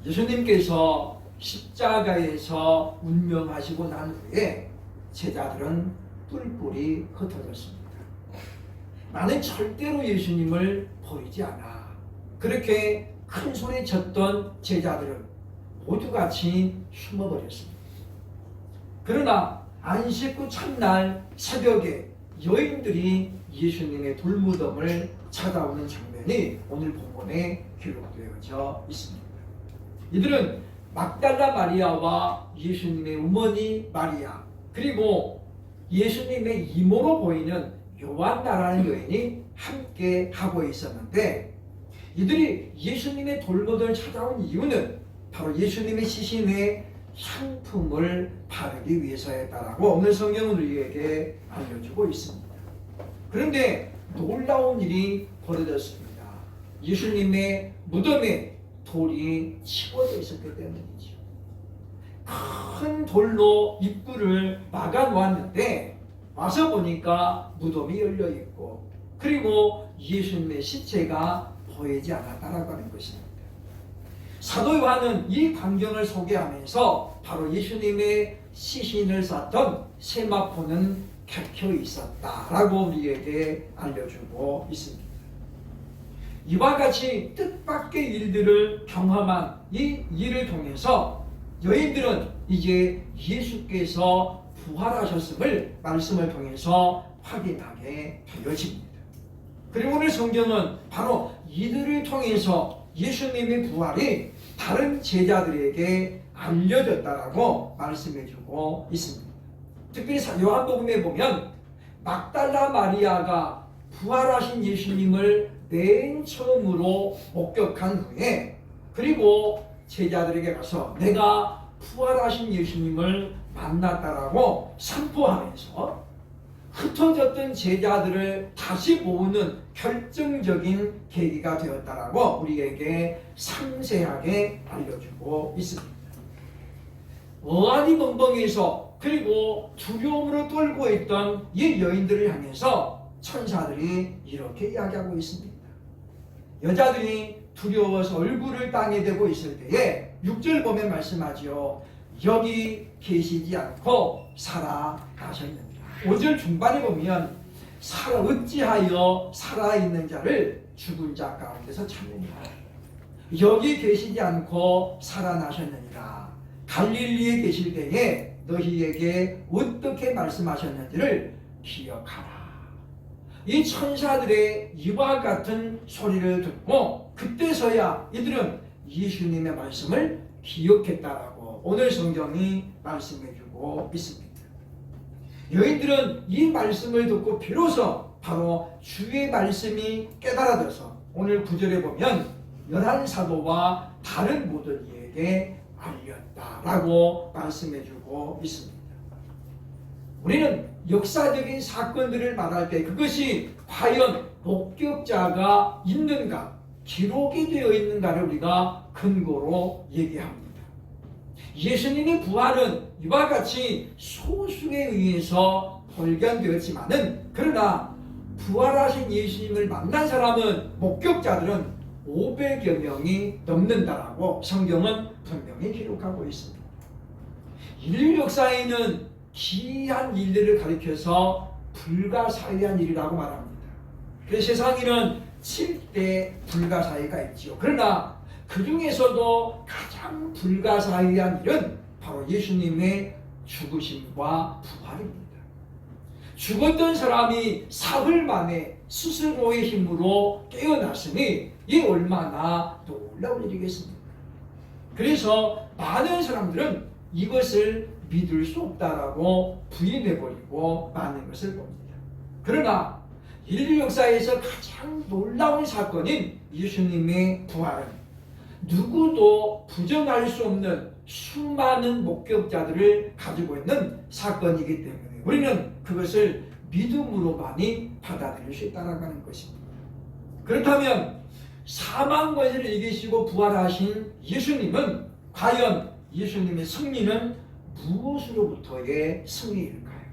예수님께서 십자가에서 운명하시고 난 후에 제자들은 뿔뿔이 흩어졌습니다. 나는 절대로 예수님을 버리지 않아. 그렇게 큰 소리 쳤던 제자들은 모두 같이 숨어버렸습니다. 그러나 안식 후 첫날 새벽에 여인들이 예수님의 돌무덤을 찾아오는 장면이 오늘 본문에 기록되어져 있습니다. 이들은 막달라 마리아와 예수님의 어머니 마리아, 그리고 예수님의 이모로 보이는 요한나라는 여인이 함께 하고 있었는데, 이들이 예수님의 돌무덤을 찾아온 이유는 바로 예수님의 시신에 향품을 바르기 위해서였다라고 오늘 성경은 우리에게 알려주고 있습니다. 그런데 놀라운 일이 벌어졌습니다. 예수님의 무덤에 돌이 치워져 있었기 때문이죠. 큰 돌로 입구를 막아 놓았는데 와서 보니까 무덤이 열려 있고, 그리고 예수님의 시체가 보이지 않았다라고 하는 것입니다. 사도 요한은 이 광경을 소개하면서 바로 예수님의 시신을 쌌던 세마포는 켜켜 있었다라고 우리에게 알려주고 있습니다. 이와 같이 뜻밖의 일들을 경험한 이 일을 통해서 여인들은 이제 예수께서 부활하셨음을 말씀을 통해서 확인하게 되어집니다. 그리고 오늘 성경은 바로 이들을 통해서 예수님의 부활이 다른 제자들에게 알려졌다라고 말씀해주고 있습니다. 특별히 요한복음에 보면 막달라 마리아가 부활하신 예수님을 맨 처음으로 목격한 후에, 그리고 제자들에게 가서 내가 부활하신 예수님을 만났다라고 선포하면서 흩어졌던 제자들을 다시 모으는 결정적인 계기가 되었다라고 우리에게 상세하게 알려주고 있습니다. 어안이 멍멍해서 그리고 두려움으로 떨고 있던 이 여인들을 향해서 천사들이 이렇게 이야기하고 있습니다. 여자들이 두려워서 얼굴을 땅에 대고 있을 때에 6절 보면 말씀하죠. 여기 계시지 않고 살아나셨느니라. 5절 중반에 보면 어찌하여 살아있는 자를 죽은 자 가운데서 찾느냐. 여기 계시지 않고 살아나셨느니라. 갈릴리에 계실 때에 너희에게 어떻게 말씀하셨는지를 기억하라. 이 천사들의 이와 같은 소리를 듣고 그때서야 이들은 예수님의 말씀을 기억했다라고 오늘 성경이 말씀해주고 있습니다. 여인들은 이 말씀을 듣고 비로소 바로 주의 말씀이 깨달아져서 오늘 9절에 보면 11사도와 다른 모든 이에게 알렸다라고 말씀해주고 있습니다. 우리는 역사적인 사건들을 말할 때 그것이 과연 목격자가 있는가, 기록이 되어 있는가를 우리가 근거로 얘기합니다. 예수님의 부활은 이와 같이 소수에 의해서 발견되었지만은, 그러나 부활하신 예수님을 만난 사람은, 목격자들은 500여 명이 넘는다라고 성경은 분명히 기록하고 있습니다. 인류 역사에는 기이한 일들을 가리켜서 불가사의한 일이라고 말합니다. 그래서 세상에는 7대 불가사의가 있지요. 그러나 그 중에서도 가장 불가사의한 일은 바로 예수님의 죽으심과 부활입니다. 죽었던 사람이 사흘 만에 스스로의 힘으로 깨어났으니 이 얼마나 놀라운 일이겠습니까? 그래서 많은 사람들은 이것을 믿을 수 없다라고 부인해버리고 많은 것을 봅니다. 그러나 인류 역사에서 가장 놀라운 사건인 예수님의 부활은 누구도 부정할 수 없는 수많은 목격자들을 가지고 있는 사건이기 때문에 우리는 그것을 믿음으로만이 받아들일 수 있다는 것입니다. 그렇다면 사망 권세를 이기시고 부활하신 예수님은 과연 예수님의 승리는 무엇으로부터의 승리일까요?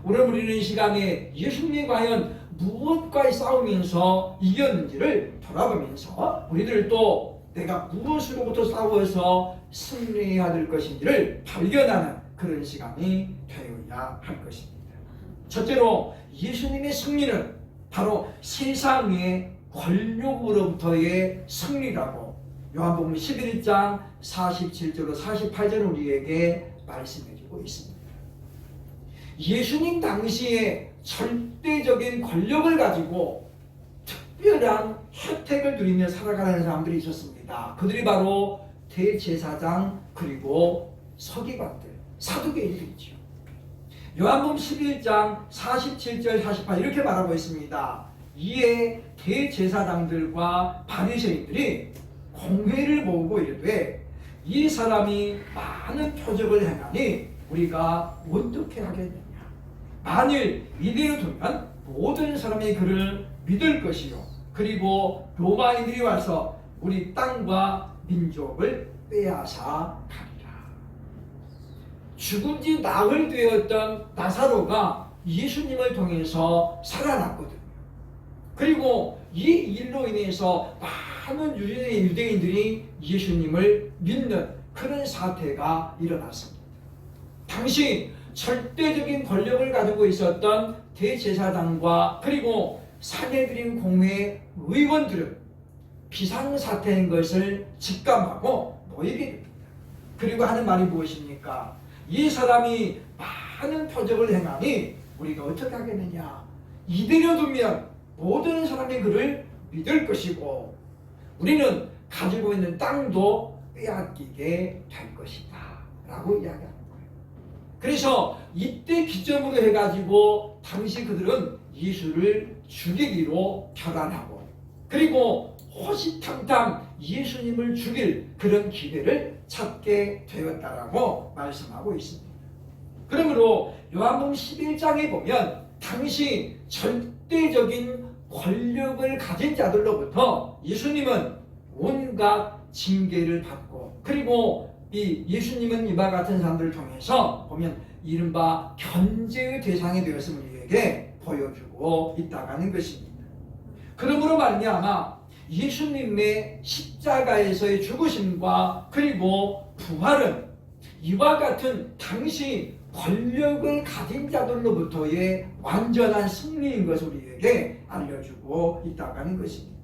오늘 우리는 이 시간에 예수님이 과연 무엇과의 싸우면서 이겼는지를 돌아보면서 우리들도 내가 무엇으로부터 싸워서 승리해야 될 것인지를 발견하는 그런 시간이 되어야 할 것입니다. 첫째로 예수님의 승리는 바로 세상의 권력으로부터의 승리라고 요한복음 11장 47절로 48절 우리에게 말씀해주고 있습니다. 예수님 당시에 절대적인 권력을 가지고 특별한 혜택을 누리며 살아가는 사람들이 있었습니다. 그들이 바로 대제사장 그리고 서기관들, 사두개인들이죠. 요한복음 11장 47절 48 이렇게 말하고 있습니다. 이에 대제사장들과 바리새인들이 공회를 모으고 이르되 이 사람이 많은 표적을 행하니 우리가 어떻게 하겠느냐. 만일 이대로 두면 모든 사람이 그를 믿을 것이요 그리고 로마인들이 와서 우리 땅과 민족을 빼앗아 가리라. 죽은 지 나흘 되었던 나사로가 예수님을 통해서 살아났거든요. 그리고 이 일로 인해서 많은 유대인들이 예수님을 믿는 그런 사태가 일어났습니다. 당시 절대적인 권력을 가지고 있었던 대제사장과 그리고 산헤드린 공회 의원들은 비상사태인 것을 직감하고 모이게 됩니다. 그리고 하는 말이 무엇입니까? 이 사람이 많은 표적을 행하니 우리가 어떻게 하겠느냐. 이대로 두면 모든 사람이 그를 믿을 것이고 우리는 가지고 있는 땅도 빼앗기게 될 것이다 라고 이야기하는 거예요. 그래서 이때 기점으로 해가지고 당시 그들은 예수를 죽이기로 결단하고 그리고 호시탐탐 예수님을 죽일 그런 기회를 찾게 되었다라고 말씀하고 있습니다. 그러므로 요한복음 11장에 보면 당시 절대적인 권력을 가진 자들로부터 예수님은 온갖 징계를 받고 그리고 이 예수님은 이와 같은 사람들을 통해서 보면 이른바 견제의 대상이 되었음을 우리에게 보여주고 있다는 것입니다. 그러므로 말미암아 예수님의 십자가에서의 죽으심과 그리고 부활은 이와 같은 당시 권력을 가진 자들로부터의 완전한 승리인 것을 우리에게 알려주고 있다는 것입니다.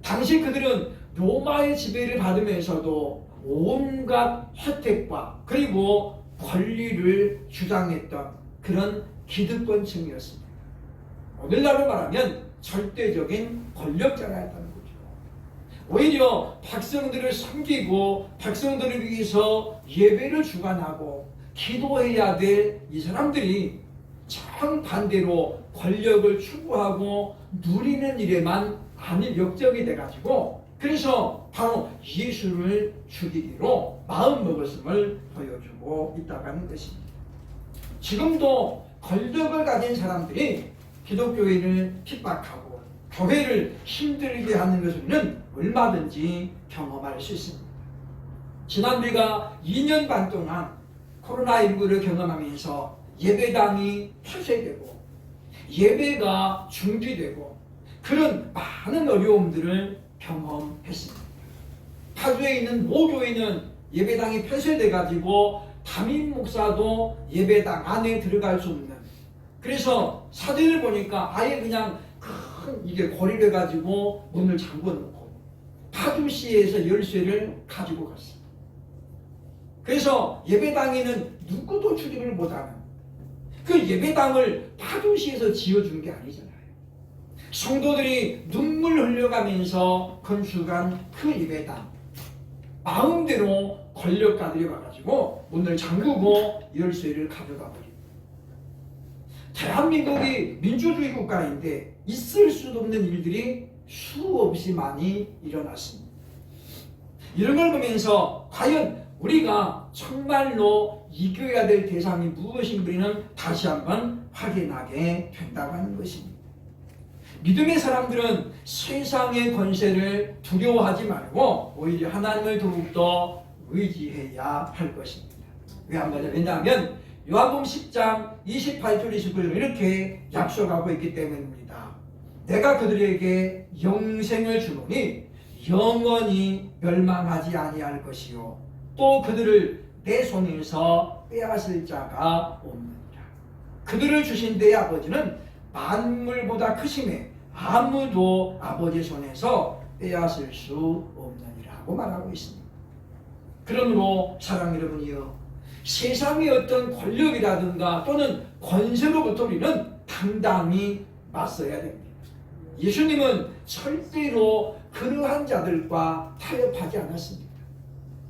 당시 그들은 로마의 지배를 받으면서도 온갖 혜택과 그리고 권리를 주장했던 그런 기득권층이었습니다. 오늘날로 말하면 절대적인 권력자였다는 거죠. 오히려 백성들을 섬기고 백성들을 위해서 예배를 주관하고 기도해야 될 이 사람들이 정반대로 권력을 추구하고 누리는 일에만 안일 역적이 돼가지고 그래서 바로 예수를 죽이기로 마음먹었음을 보여주고 있다는 것입니다. 지금도 권력을 가진 사람들이 기독교인을 핍박하고 교회를 힘들게 하는 것은 얼마든지 경험할 수 있습니다. 지난 우리가 2년 반 동안 코로나19를 경험하면서 예배당이 폐쇄되고 예배가 중지되고 그런 많은 어려움들을 경험했습니다. 파주에 있는 모교회는 예배당이 폐쇄돼가지고 담임 목사도 예배당 안에 들어갈 수 없는 그래서 사진을 보니까 아예 그냥 큰 이게 고리를 가지고 문을 잠궈 놓고 파주시에서 열쇠를 가지고 갔어요. 그래서 예배당에는 누구도 출입을 못하는 그 예배당을 파주시에서 지어준 게 아니잖아요. 성도들이 눈물 흘려가면서 건축한 그 예배당 마음대로 권력가들이 와가지고 문을 잠그고 열쇠를 가져가 버립니다. 대한민국이 민주주의 국가인데 있을 수도 없는 일들이 수없이 많이 일어났습니다. 이런 걸 보면서 과연 우리가 정말로 이겨야 될 대상이 무엇인지 우리는 다시 한번 확인하게 된다고 하는 것입니다. 믿음의 사람들은 세상의 권세를 두려워하지 말고 오히려 하나님을 더욱더 의지해야 할 것입니다. 왜냐하면 요한복음 10장 28절 29절 이렇게 약속하고 있기 때문입니다. 내가 그들에게 영생을 주노니 영원히 멸망하지 아니할 것이요 또 그들을 내 손에서 빼앗을 자가 없느니라. 그들을 주신 내 아버지는 만물보다 크심에 아무도 아버지 손에서 빼앗을 수 없느니라고 말하고 있습니다. 그러므로 사랑 여러분이요, 세상의 어떤 권력이라든가 또는 권세로부터 우리는 당당히 맞서야 됩니다. 예수님은 절대로 그러한 자들과 타협하지 않았습니다.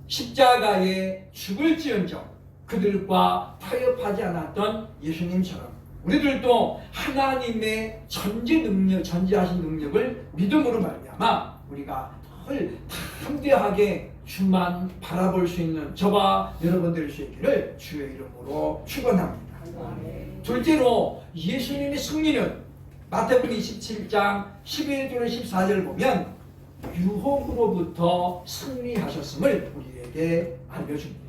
십자가에 죽을지언정 그들과 타협하지 않았던 예수님처럼 우리들도 하나님의 전지하신 능력을 믿음으로 말미암아 우리가 늘 담대하게 주만 바라볼 수 있는 저와 여러분 될 수 있기를 주의 이름으로 축원합니다. 둘째로 예수님의 승리는 마태복음 27장 11절 14절 보면 유혹으로부터 승리하셨음을 우리에게 알려줍니다.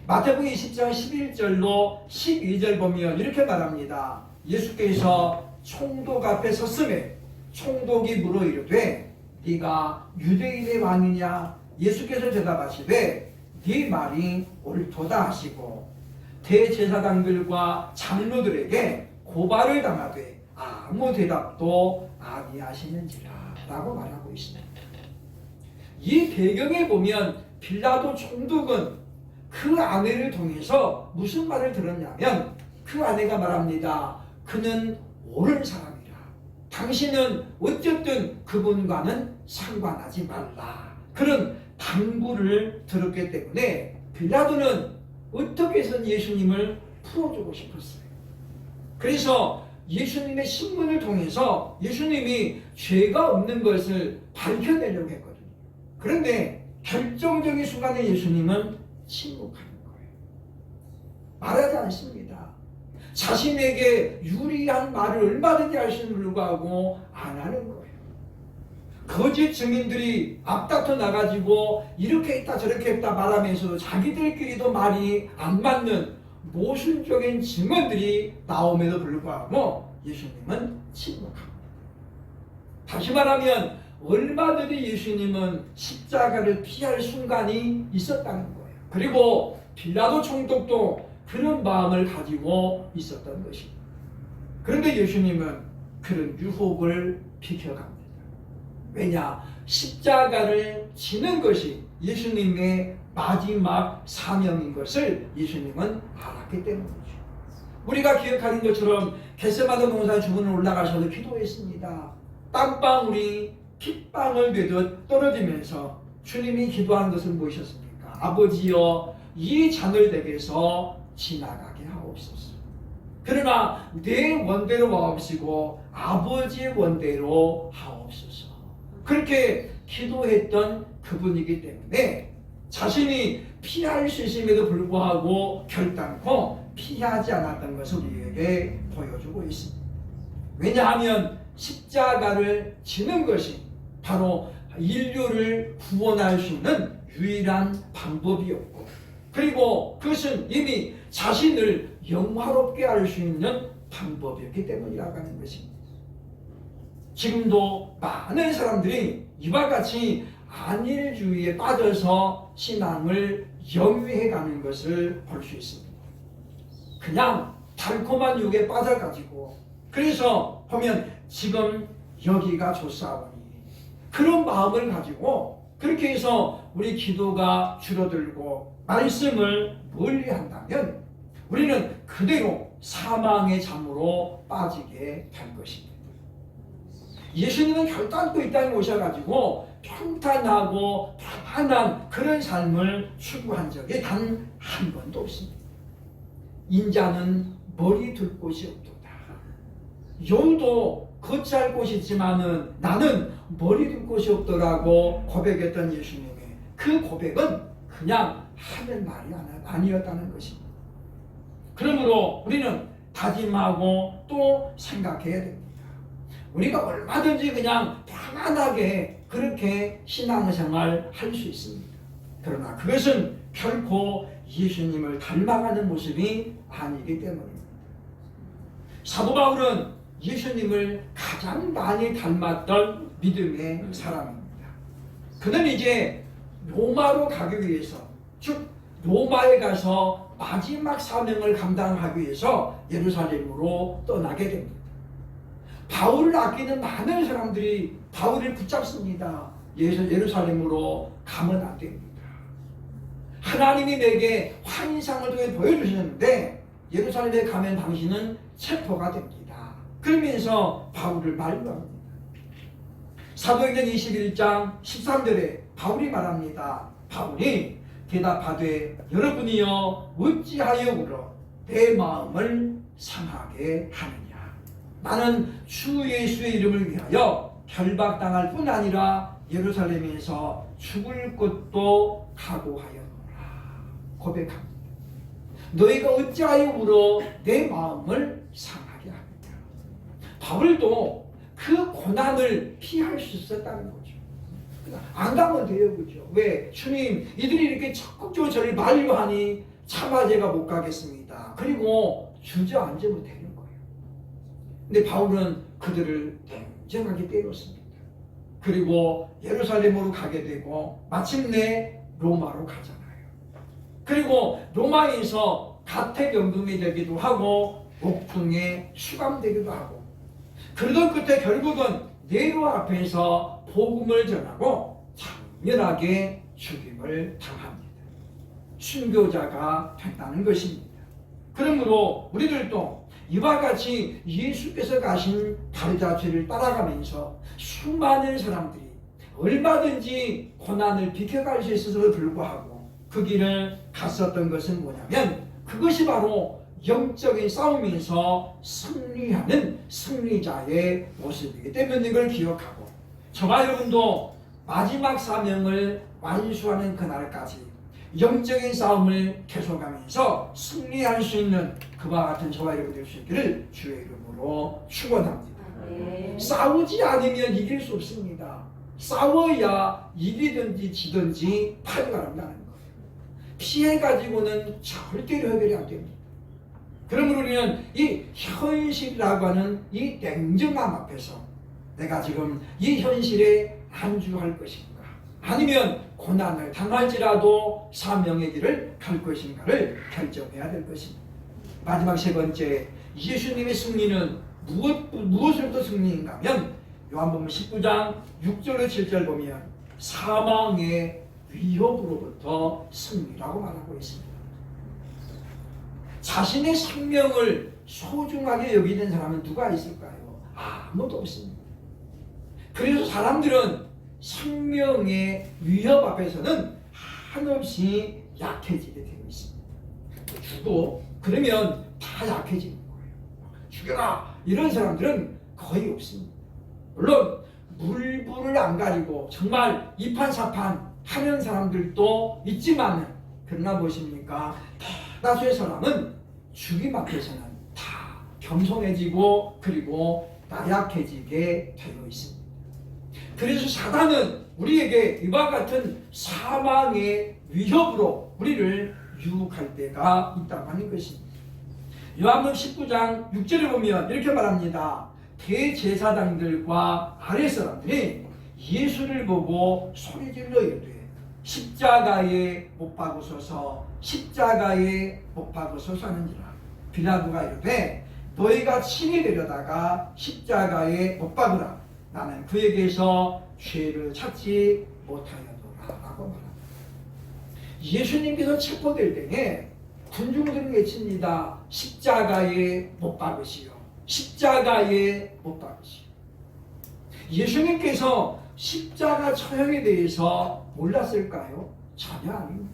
마태복음 20장 11절로 12절 보면 이렇게 말합니다. 예수께서 총독 앞에 섰음에 총독이 물어 이르되 네가 유대인의 왕이냐? 예수께서 대답하시되 네 말이 옳도다 하시고 대제사장들과 장로들에게 고발을 당하되 아무 대답도 아니하시는지라 라고 말하고 있습니다. 이 배경에 보면 빌라도 총독은 그 아내를 통해서 무슨 말을 들었냐면 그 아내가 말합니다. 그는 옳은 사람이라. 당신은 어쨌든 그분과는 상관하지 말라. 그런 당부를 들었기 때문에 빌라도는 어떻게 해서든 예수님을 풀어주고 싶었어요. 그래서 예수님의 신문을 통해서 예수님이 죄가 없는 것을 밝혀내려고 했거든요. 그런데 결정적인 순간에 예수님은 침묵하는 거예요. 말하지 않습니다. 자신에게 유리한 말을 얼마든지 할 수는 불구하고 안 하는 거예요. 거짓 증인들이 앞다퉈 나가지고 이렇게 했다 저렇게 했다 말하면서도 자기들끼리도 말이 안 맞는 모순적인 증언들이 나옴에도 불구하고 예수님은 침묵합니다. 다시 말하면 얼마든지 예수님은 십자가를 피할 순간이 있었다는 거예요. 그리고 빌라도 총독도 그런 마음을 가지고 있었던 것입니다. 그런데 예수님은 그런 유혹을 비켜갑니다. 왜냐? 십자가를 지는 것이 예수님의 마지막 사명인 것을 예수님은 알았기 때문이죠. 우리가 기억하는 것처럼 겟세마네 동산 주문을 올라가셔서 기도했습니다. 땀방울이 핏방울 되듯 떨어지면서 주님이 기도한 것은 무엇이었습니까? 아버지여 이 잔을 내게서 지나가게 하옵소서. 그러나 내 원대로 하옵시고 아버지의 원대로 하옵소서. 그렇게 기도했던 그분이기 때문에 자신이 피할 수 있음에도 불구하고 결단코 피하지 않았던 것을 우리에게 보여주고 있습니다. 왜냐하면 십자가를 지는 것이 바로 인류를 구원할 수 있는 유일한 방법이었고, 그리고 그것은 이미 자신을 영화롭게 할 수 있는 방법이었기 때문이라고 하는 것입니다. 지금도 많은 사람들이 이와 같이 안일주의에 빠져서 신앙을 영위해가는 것을 볼 수 있습니다. 그냥 달콤한 유혹에 빠져가지고 그래서 보면 지금 여기가 좋사오니 그런 마음을 가지고 그렇게 해서 우리 기도가 줄어들고 말씀을 멀리한다면 우리는 그대로 사망의 잠으로 빠지게 될 것입니다. 예수님은 결단코 이 땅에 오셔가지고 평탄하고 평안한 그런 삶을 추구한 적이 단 한 번도 없습니다. 인자는 머리 둘 곳이 없도다. 용도 거처할 곳이 있지만은 나는 머리 둘 곳이 없더라고 고백했던 예수님의 그 고백은 그냥 하는 말이 아니었다는 것입니다. 그러므로 우리는 다짐하고 또 생각해야 됩니다. 우리가 얼마든지 그냥 편안하게 그렇게 신앙생활 할 수 있습니다. 그러나 그것은 결코 예수님을 닮아가는 모습이 아니기 때문입니다. 사도 바울은 예수님을 가장 많이 닮았던 믿음의 사람입니다. 그는 이제 로마로 가기 위해서, 즉 로마에 가서 마지막 사명을 감당하기 위해서 예루살렘으로 떠나게 됩니다. 바울을 아끼는 많은 사람들이 바울을 붙잡습니다. 예루살렘으로 가면 안 됩니다. 하나님이 내게 환상을 통해 보여주셨는데 예루살렘에 가면 당신은 체포가 됩니다. 그러면서 바울을 만류합니다. 사도행전 21장 13절에 바울이 말합니다. 바울이 대답하되 여러분이여 어찌하여 울어 내 마음을 상하게 하느냐. 나는 주 예수의 이름을 위하여 결박당할 뿐 아니라 예루살렘에서 죽을 것도 각오하였노라. 고백합니다. 너희가 어찌하여 울어 내 마음을 상하게 하느냐. 바울도 그 고난을 피할 수 있었다는 거죠. 안 가면 돼요, 그죠? 왜? 주님, 이들이 이렇게 적극적으로 저를 만류하니 차마 제가 못 가겠습니다. 그리고 주저앉으면 되는 거예요. 근데 바울은 그들을 냉정하게 때렸습니다. 그리고 예루살렘으로 가게 되고 마침내 로마로 가잖아요. 그리고 로마에서 가택연금이 되기도 하고 옥중에 수감되기도 하고, 그러던 끝에 결국은 네로 앞에서 복음을 전하고 장렬하게 죽임을 당합니다. 순교자가 됐다는 것입니다. 그러므로 우리들도 이와 같이 예수께서 가신 바리자취를 따라가면서 수많은 사람들이 얼마든지 고난을 비켜갈 수 있어서 불구하고 그 길을 갔었던 것은 뭐냐면, 그것이 바로 영적인 싸움에서 승리하는 승리자의 모습이기 때문에 이걸 기억하고, 저와 여러분도 마지막 사명을 완수하는 그날까지 영적인 싸움을 계속하면서 승리할 수 있는 그와 같은 저와 여러분들 될 수 있기를 주의 이름으로 축원합니다. 싸우지 않으면 이길 수 없습니다. 싸워야 이기든지 지든지 팔가름나는 거예요. 피해가지고는 절대로 해결이 안 됩니다. 그러므로 우리는 이 현실이라고 하는 이 냉정함 앞에서 내가 지금 이 현실에 안주할 것인가, 아니면 고난을 당할지라도 사명의 길을 갈 것인가를 결정해야 될 것입니다. 마지막 세 번째, 예수님의 승리는 무엇으로부터 승리인가 하면 요한복음 19장 6절로 7절 보면 사망의 위협으로부터 승리라고 말하고 있습니다. 자신의 생명을 소중하게 여기는 사람은 누가 있을까요? 아무도 없습니다. 그래서 사람들은 생명의 위협 앞에서는 한없이 약해지게 되어 있습니다. 죽고 그러면 다 약해지는 거예요. 죽여라! 이런 사람들은 거의 없습니다. 물론 물불을 안 가리고 정말 이판사판 하는 사람들도 있지만, 그러나 보십니까? 대다수의 사람은 죽임 앞에서는 다 겸손해지고 그리고 나약해지게 되어 있습니다. 그래서 사단은 우리에게 이와 같은 사망의 위협으로 우리를 유혹할 때가 있다고 하는 것입니다. 요한복음 19장 6절에 보면 이렇게 말합니다. 대제사장들과 아랫사람들이 예수를 보고 소리질러 이르되 십자가에 못 박으소서, 십자가에 못 박으소서 하는지라. 빌라도가 이르되 너희가 친히 데려다가 십자가에 못 박으라. 나는 그에게서 죄를 찾지 못하였노라 라고 말합니다. 예수님께서 체포될 때에 군중들은 외칩니다. 십자가에 못 박으시오, 십자가에 못 박으시오. 예수님께서 십자가 처형에 대해서 몰랐을까요? 전혀 아닙니다.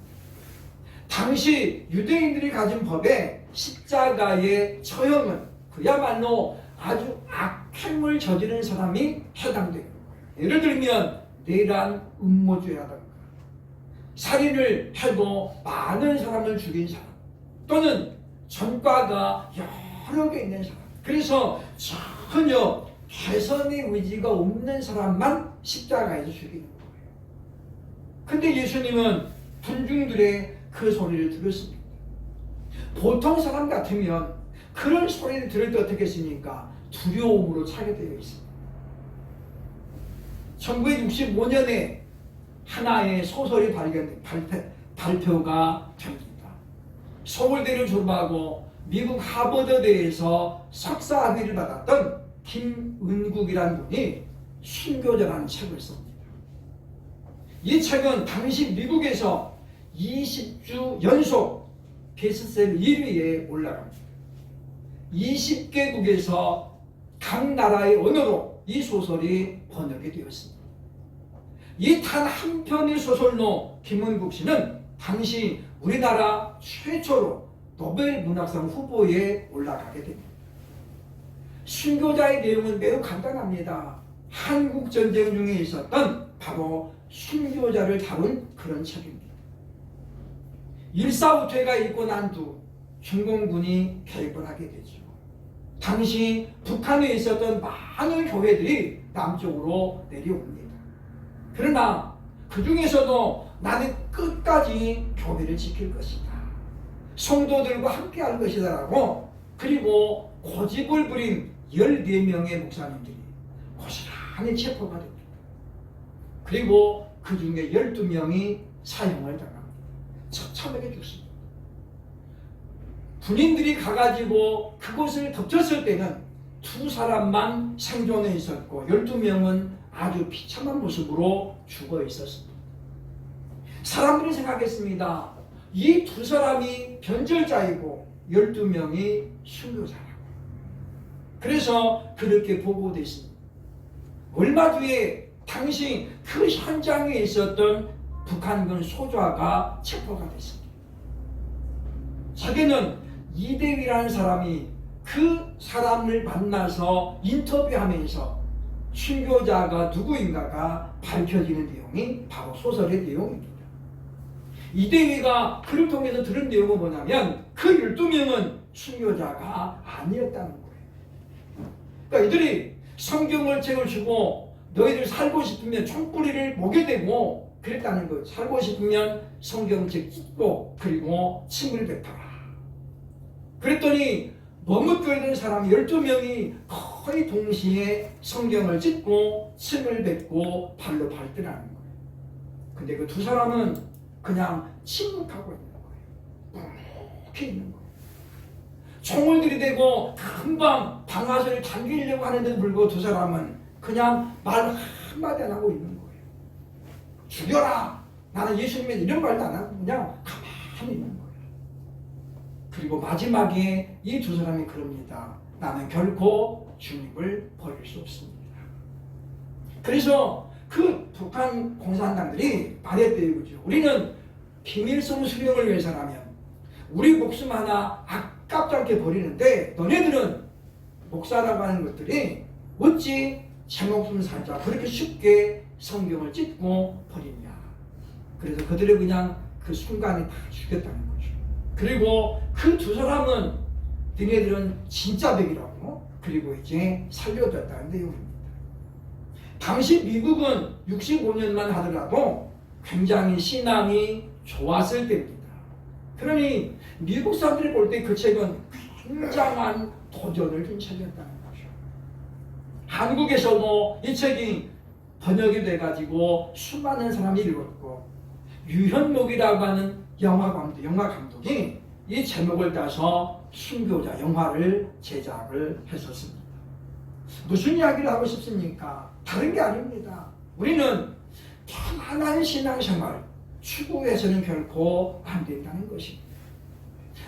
당시 유대인들이 가진 법에 십자가의 처형은 그야말로 아주 악행을 저지른 사람이 해당되는 거예요. 예를 들면 내란 음모죄라든가 살인을 해도 많은 사람을 죽인 사람, 또는 전과가 여러 개 있는 사람, 그래서 전혀 개선의 의지가 없는 사람만 십자가에서 죽이는 거예요. 근데 예수님은 군중들의 그 소리를 들었습니다. 보통 사람 같으면 그런 소리를 들을 때 어떻게 했습니까? 두려움으로 차게 되어 있습니다. 1965년에 하나의 소설이 발표가 됩니다. 서울대를 졸업하고 미국 하버드대에서 석사학위를 받았던 김은국이라는 분이 순교자라는 책을 씁니다. 이 책은 당시 미국에서 20주 연속 베스트셀러 1위에 올라갑니다. 20개국에서 각 나라의 언어로 이 소설이 번역이 되었습니다. 이 단 한 편의 소설로 김은국 씨는 당시 우리나라 최초로 노벨 문학상 후보에 올라가게 됩니다. 순교자의 내용은 매우 간단합니다. 한국 전쟁 중에 있었던 바로 순교자를 다룬 그런 책입니다. 일사후퇴가 있고 난 후 중공군이 개입을 하게 되죠. 당시 북한에 있었던 많은 교회들이 남쪽으로 내려옵니다. 그러나 그 중에서도 나는 끝까지 교회를 지킬 것이다. 성도들과 함께 할 것이다 라고, 그리고 고집을 부린 14명의 목사님들이 고스란히 체포가 됩니다. 그리고 그 중에 12명이 사형을 당합니다. 처참하게 죽습니다. 군인들이 가가지고 그곳을 덮쳤을 때는 2사람만 생존해 있었고 12명은 아주 비참한 모습으로 죽어 있었습니다. 사람들이 생각했습니다. 이 2사람이 변절자이고 12명이 순교자라고. 그래서 그렇게 보고됐습니다. 얼마 뒤에 당시 그 현장에 있었던 북한군 소좌가 체포가 됐습니다. 자기는 이대위라는 사람이 그 사람을 만나서 인터뷰하면서 순교자가 누구인가가 밝혀지는 내용이 바로 소설의 내용입니다. 이대위가 그를 통해서 들은 내용은 뭐냐면 그 12명은 순교자가 아니었다는 거예요. 그러니까 이들이 성경을 책을 주고 너희들 살고 싶으면 총뿌리를 목에 대고 그랬다는 거예요. 살고 싶으면 성경책 읽고 그리고 침을 뱉어라. 그랬더니 머뭇거리는 사람 12명이 거의 동시에 성경을 찢고 침을 뱉고 발로 밟더라는 거예요. 근데 그 2사람은 그냥 침묵하고 있는 거예요. 묵묵히 있는 거예요. 총을 들이대고 금방 방아쇠를 당기려고 하는데도 불구하고 2사람은 그냥 말 한마디 안 하고 있는 거예요. 죽여라! 나는 예수님의 이런 말도 안 하고 그냥 가만히 있는 거예요. 그리고 마지막에 이 2사람이 그럽니다. 나는 결코 주님을 버릴 수 없습니다. 그래서 그 북한 공산당들이 말했대요. 그죠? 우리는 비밀성 수령을 위해서라면 우리 목숨 하나 아깝지 않게 버리는데 너네들은 목사라고 하는 것들이 어찌 제 목숨 살자 그렇게 쉽게 성경을 찢고 버리냐. 그래서 그들을 그냥 그 순간에 다 죽였다는 거죠. 그리고 그 2사람은 너네들은 진짜 백이라고 그리고 이제 살려졌다는 내용입니다. 당시 미국은 65년만 하더라도 굉장히 신앙이 좋았을 때입니다. 그러니 미국 사람들이 볼 때 그 책은 굉장한 도전을 준 책이었다는 거죠. 한국에서도 이 책이 번역이 돼가지고 수많은 사람이 읽었고 유현목이라고 하는 영화 감독이 이 제목을 따서 순교자 영화를 제작을 했었습니다. 무슨 이야기를 하고 싶습니까? 다른 게 아닙니다. 우리는 편안한 신앙생활 추구해서는 결코 안 된다는 것입니다.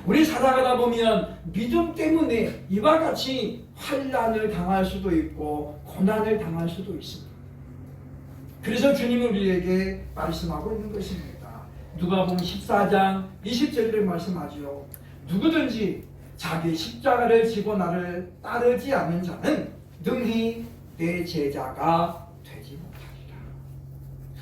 우리 살아가다 보면 믿음 때문에 이와 같이 환난을 당할 수도 있고 고난을 당할 수도 있습니다. 그래서 주님은 우리에게 말씀하고 있는 것입니다. 누가복음 14장 20절에 말씀하죠. 누구든지 자기 십자가를 지고 나를 따르지 않는 자는 능히 내 제자가 되지 못하리라.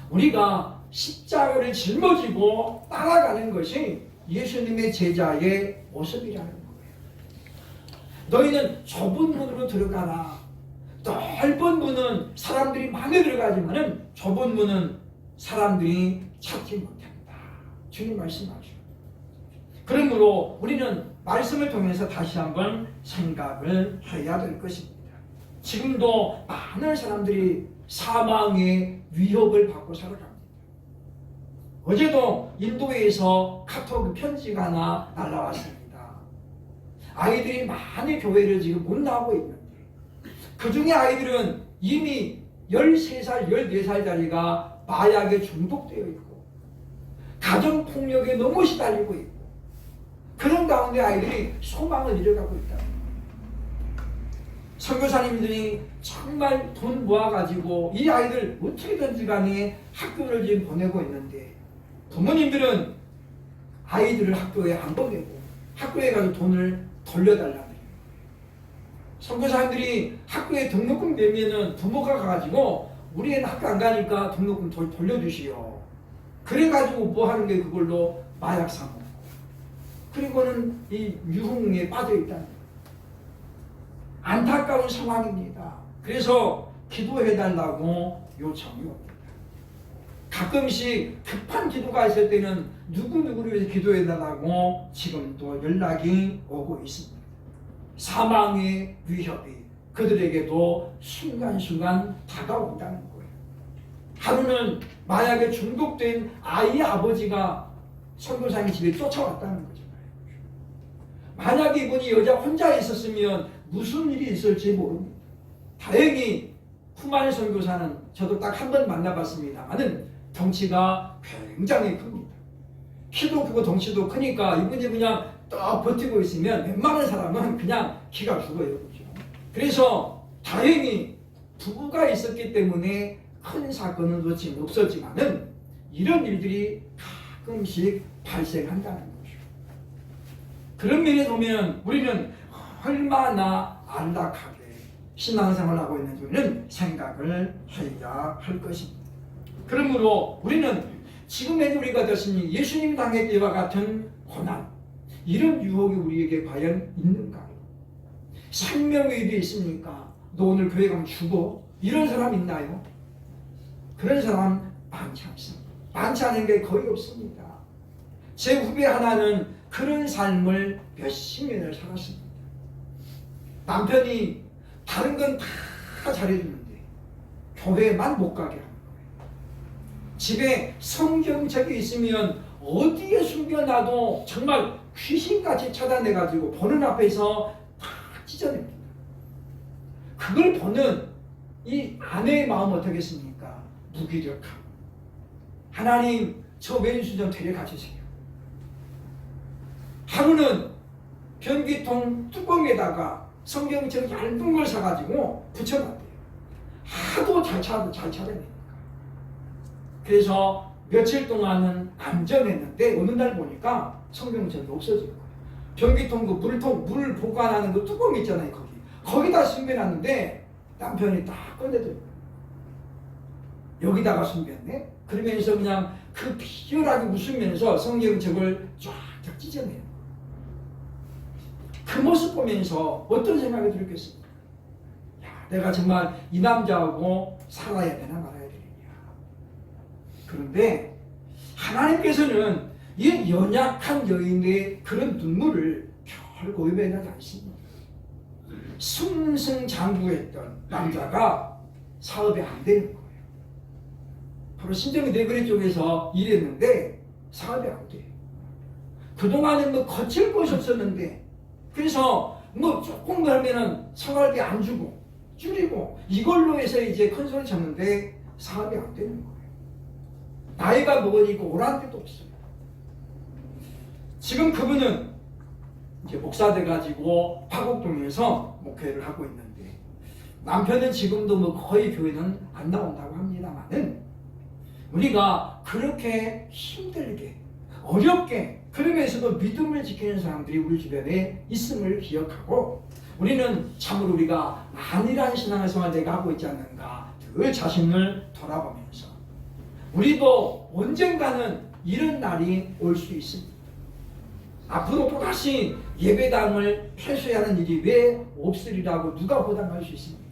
우리가 십자가를 짊어지고 따라가는 것이 예수님의 제자의 모습이라는 거예요. 너희는 좁은 문으로 들어가라. 넓은 문은 사람들이 많이 들어가지만은 좁은 문은 사람들이 찾지 못한다. 주님 말씀하죠. 그러므로 우리는 말씀을 통해서 다시 한번 생각을 해야 될 것입니다. 지금도 많은 사람들이 사망의 위협을 받고 살아갑니다. 어제도 인도에서 카톡 편지가 하나 날라왔습니다. 아이들이 많이 교회를 지금 못 나오고 있는데 그 중에 아이들은 이미 13살, 14살짜리가 마약에 중독되어 있고 가정폭력에 너무 시달리고 있고 그런 가운데 아이들이 소망을 잃어가고 있다. 선교사님들이 정말 돈 모아가지고 이 아이들 어떻게든지 간에 학교를 지금 보내고 있는데 부모님들은 아이들을 학교에 안 보내고 학교에 가서 돈을 돌려달라고 해요. 선교사님들이 학교에 등록금 내면은 부모가 가가지고 우리 애는 학교 안 가니까 등록금 돌려주시오. 그래가지고 뭐 하는 게 그걸로 마약 사먹고 그리고는 이 유흥에 빠져있다는 거예요. 안타까운 상황입니다. 그래서 기도해달라고 요청이 옵니다. 가끔씩 급한 기도가 있을 때는 누구누구를 위해서 기도해달라고 지금 또 연락이 오고 있습니다. 사망의 위협이 그들에게도 순간순간 다가온다는 거예요. 하루는 마약에 중독된 아이의 아버지가 선교사님 집에 쫓아왔다는 거잖아요. 만약에 이분이 여자 혼자 있었으면 무슨 일이 있을지 모릅니다. 다행히 후만 선교사는 저도 딱 한 번 만나봤습니다만은 덩치가 굉장히 큽니다. 키도 크고 덩치도 크니까 이분이 그냥 딱 버티고 있으면 웬만한 사람은 그냥 기가 죽어요. 그렇죠? 그래서 다행히 부부가 있었기 때문에 큰 사건은 그렇지 없었지만은 이런 일들이 가끔씩 발생한다는 거죠. 그런 면에서 보면 우리는 얼마나 안락하게 신앙생활을 하고 있는지 우리는 생각을 해야 할 것입니다. 그러므로 우리는 지금의 우리가 됐으니 예수님 당의 때와 같은 고난, 이런 유혹이 우리에게 과연 있는가? 생명의 일이 있습니까? 너 오늘 교회 가면 죽어? 이런 사람 있나요? 그런 사람 많지 않습니다. 많지 않은 게 거의 없습니다. 제 후배 하나는 그런 삶을 몇십 년을 살았습니다. 남편이 다른 건 다 잘해주는데 교회만 못 가게 하는 거예요. 집에 성경책이 있으면 어디에 숨겨놔도 정말 귀신같이 찾아내가지고 보는 앞에서 다 찢어냅니다. 그걸 보는 이 아내의 마음 어떻겠습니까? 무기력하고 하나님 저 왼수 좀 데려가 주세요. 하루는 변기통 뚜껑에다가 성경책 얇은 걸 사가지고 붙여놨대요. 하도 잘 찾아내니까. 그래서 며칠 동안은 안전했는데 어느 날 보니까 성경책이 없어진 거예요. 변기통 그 물 보관하는 그 뚜껑 있잖아요. 거기다 숨겨놨는데 남편이 딱 꺼내더라고요. 여기다가 숨겼네? 그러면서 그냥 그 비열하게 웃으면서 성경책을 쫙쫙 찢어내요. 그 모습 보면서 어떤 생각이 들겠습니까? 야, 내가 정말 이 남자하고 살아야 되나 말아야 되느냐. 그런데 하나님께서는 이 연약한 여인의 그런 눈물을 결코 외면하지 않습니다. 승승장구했던 남자가 사업이 안 되는 거예요. 바로 신정이 네그리 쪽에서 일했는데 사업이 안 돼요. 그동안은 뭐 거칠 것이 없었는데 그래서 뭐 조금 하면은 생활비 안 주고 줄이고 이걸로 해서 이제 큰 소리 쳤는데 사업이 안 되는 거예요. 나이가 먹으니까 오란 데도 없어요. 지금 그분은 이제 목사 돼가지고 파곡동에서 목회를 하고 있는데 남편은 지금도 뭐 거의 교회는 안 나온다고 합니다만은 우리가 그렇게 힘들게 어렵게 그러면서도 믿음을 지키는 사람들이 우리 주변에 있음을 기억하고 우리는 참으로 우리가 안일한 신앙생활을 내가 하고 있지 않는가 늘 자신을 돌아보면서 우리도 언젠가는 이런 날이 올 수 있습니다. 앞으로 또다시 예배당을 폐쇄하는 일이 왜 없으리라고 누가 보장할 수 있습니까?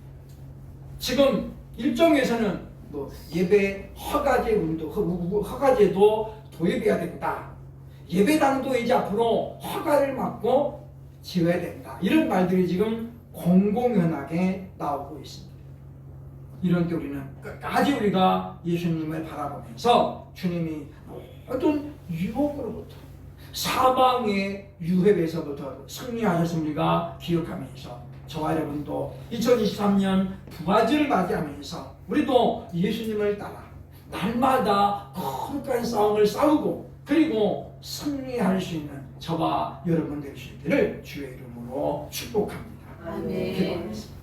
지금 일정에서는 뭐 예배 허가제 운동, 허가제도 도입해야 된다. 예배당도 이제 앞으로 허가를 받고 지어야 된다. 이런 말들이 지금 공공연하게 나오고 있습니다. 이런 때 우리는 끝까지 우리가 예수님을 바라보면서 주님이 어떤 유혹으로부터 사망의 유혹에서부터 승리하셨음을 우리가 기억하면서 저와 여러분도 2023년 부활절을 맞이하면서 우리도 예수님을 따라 날마다 거룩한 싸움을 싸우고 그리고 승리할 수 있는 저와 여러분 되시기를 주의 이름으로 축복합니다. 아멘. 기도하겠습니다.